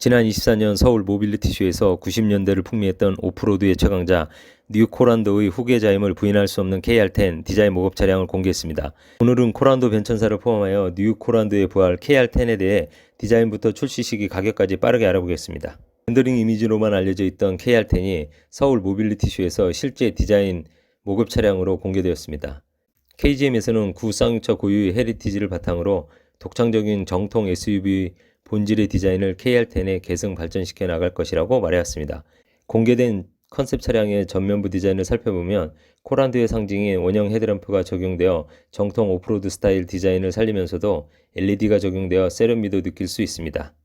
지난 24년 서울 모빌리티 쇼에서 90년대를 풍미했던 오프로드의 최강자 뉴 코란도의 후계자임을 부인할 수 없는 KR10 디자인 모급 차량을 공개했습니다. 오늘은 코란도 변천사를 포함하여 뉴 코란도의 부활 KR10에 대해 디자인부터 출시 시기, 가격까지 빠르게 알아보겠습니다. 렌더링 이미지로만 알려져 있던 KR10이 서울 모빌리티 쇼에서 실제 디자인 모급 차량으로 공개되었습니다. KGM에서는 구 쌍용차 고유의 헤리티지를 바탕으로 독창적인 정통 SUV 본질의 디자인을 KR10에 계승 발전시켜 나갈 것이라고 말해왔습니다. 공개된 컨셉 차량의 전면부 디자인을 살펴보면 코란도의 상징인 원형 헤드램프가 적용되어 정통 오프로드 스타일 디자인을 살리면서도 LED가 적용되어 세련미도 느낄 수 있습니다.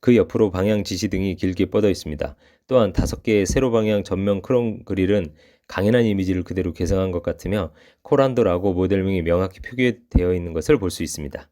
그 옆으로 방향 지시등이 길게 뻗어 있습니다. 또한 5개의 세로 방향 전면 크롬 그릴은 강인한 이미지를 그대로 계승한 것 같으며 코란도라고 모델명이 명확히 표기되어 있는 것을 볼 수 있습니다.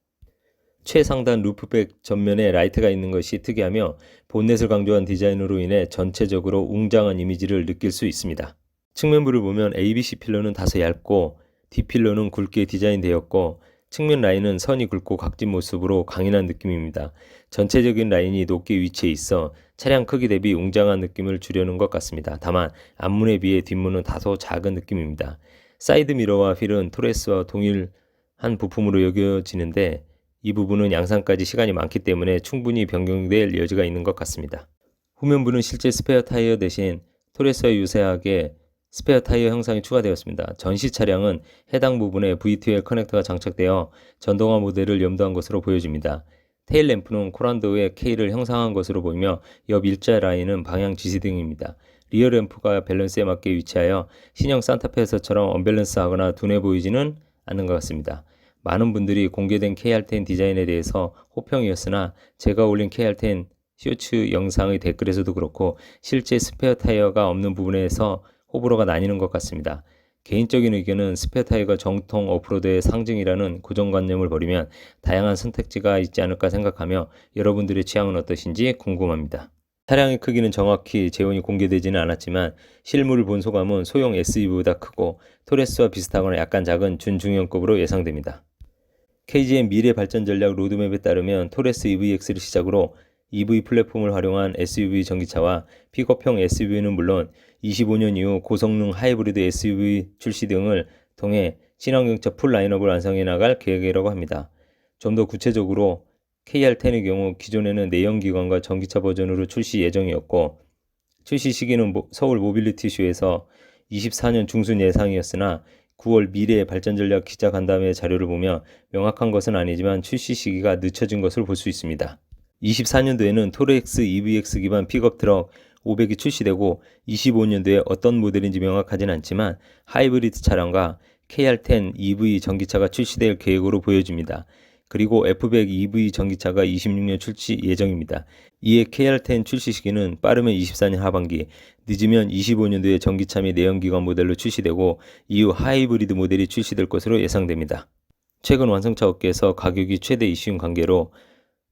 최상단 루프백 전면에 라이트가 있는 것이 특이하며 본넷을 강조한 디자인으로 인해 전체적으로 웅장한 이미지를 느낄 수 있습니다. 측면부를 보면 ABC 필러는 다소 얇고 D필러는 굵게 디자인되었고 측면 라인은 선이 굵고 각진 모습으로 강인한 느낌입니다. 전체적인 라인이 높게 위치해 있어 차량 크기 대비 웅장한 느낌을 주려는 것 같습니다. 다만 앞문에 비해 뒷문은 다소 작은 느낌입니다. 사이드 미러와 휠은 토레스와 동일한 부품으로 여겨지는데 이 부분은 양산까지 시간이 많기 때문에 충분히 변경될 여지가 있는 것 같습니다. 후면부는 실제 스페어 타이어 대신 토레스와 유사하게 스페어 타이어 형상이 추가되었습니다. 전시 차량은 해당 부분에 V2L 커넥터가 장착되어 전동화 모델을 염두한 것으로 보여집니다. 테일 램프는 코란도의 K를 형상한 것으로 보이며 옆 일자 라인은 방향 지시등입니다. 리어 램프가 밸런스에 맞게 위치하여 신형 산타페에서처럼 언밸런스하거나 둔해 보이지는 않는 것 같습니다. 많은 분들이 공개된 KR10 디자인에 대해서 호평이었으나 제가 올린 KR10 쇼츠 영상의 댓글에서도 그렇고 실제 스페어 타이어가 없는 부분에서 호불호가 나뉘는 것 같습니다. 개인적인 의견은 스페어 타이어가 정통 오프로드의 상징이라는 고정관념을 버리면 다양한 선택지가 있지 않을까 생각하며 여러분들의 취향은 어떠신지 궁금합니다. 차량의 크기는 정확히 재원이 공개되지는 않았지만 실물 본 소감은 소형 SUV보다 크고 토레스와 비슷하거나 약간 작은 준중형급으로 예상됩니다. KGM 미래 발전 전략 로드맵에 따르면 토레스 EVX를 시작으로 EV 플랫폼을 활용한 SUV 전기차와 픽업형 SUV는 물론 25년 이후 고성능 하이브리드 SUV 출시 등을 통해 친환경차 풀 라인업을 완성해 나갈 계획이라고 합니다. 좀 더 구체적으로 KR10의 경우 기존에는 내연기관과 전기차 버전으로 출시 예정이었고 출시 시기는 서울 모빌리티 쇼에서 24년 중순 예상이었으나 9월 미래 발전 전략 기자 간담회 자료를 보며 명확한 것은 아니지만 출시 시기가 늦춰진 것을 볼 수 있습니다. 24년도에는 토렉스 EVX 기반 픽업 트럭 500이 출시되고 25년도에 어떤 모델인지 명확하진 않지만 하이브리드 차량과 KR10 EV 전기차가 출시될 계획으로 보여집니다. 그리고 F100 EV 전기차가 26년 출시 예정입니다. 이에 KR10 출시 시기는 빠르면 24년 하반기, 늦으면 25년도에 전기차 및 내연기관 모델로 출시되고 이후 하이브리드 모델이 출시될 것으로 예상됩니다. 최근 완성차 업계에서 가격이 최대 이슈인 관계로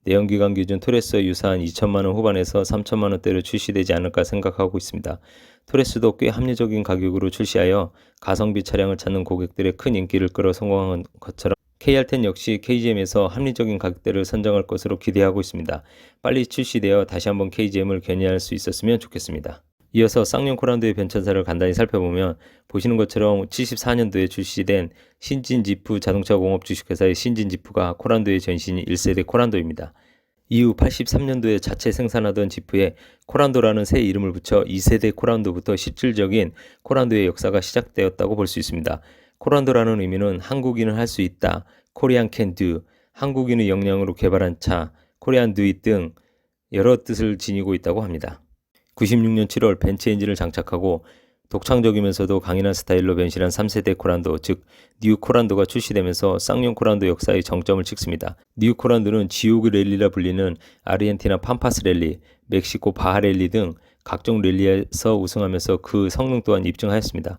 내연기관 기준 토레스와 유사한 2천만원 후반에서 3천만원대로 출시되지 않을까 생각하고 있습니다. 토레스도 꽤 합리적인 가격으로 출시하여 가성비 차량을 찾는 고객들의 큰 인기를 끌어 성공한 것처럼 KR10 역시 KGM에서 합리적인 가격대를 선정할 것으로 기대하고 있습니다. 빨리 출시되어 다시 한번 KGM을 견인할 수 있었으면 좋겠습니다. 이어서 쌍용 코란도의 변천사를 간단히 살펴보면 보시는 것처럼 74년도에 출시된 신진 지프 자동차 공업 주식회사의 신진 지프가 코란도의 전신인 1세대 코란도입니다. 이후 83년도에 자체 생산하던 지프에 코란도라는 새 이름을 붙여 2세대 코란도부터 실질적인 코란도의 역사가 시작되었다고 볼 수 있습니다. 코란도라는 의미는 한국인은 할 수 있다, 코리안 캔 두, 한국인의 역량으로 개발한 차, 코리안 두잇 등 여러 뜻을 지니고 있다고 합니다. 96년 7월 벤츠 엔진을 장착하고 독창적이면서도 강인한 스타일로 변신한 3세대 코란도, 즉 뉴 코란도가 출시되면서 쌍용 코란도 역사의 정점을 찍습니다. 뉴 코란도는 지옥의 랠리라 불리는 아르헨티나 팜파스 랠리, 멕시코 바하 랠리 등 각종 랠리에서 우승하면서 그 성능 또한 입증하였습니다.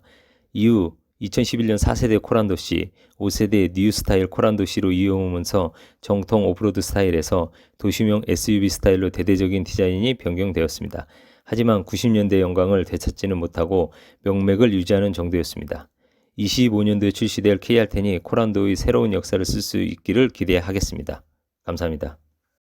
이후 2011년 4세대 코란도C, 5세대 뉴 스타일 코란도C로 이어오면서 정통 오프로드 스타일에서 도시명 SUV 스타일로 대대적인 디자인이 변경되었습니다. 하지만 90년대 영광을 되찾지는 못하고 명맥을 유지하는 정도였습니다. 25년도에 출시될 KR10이 코란도의 새로운 역사를 쓸 수 있기를 기대하겠습니다. 감사합니다.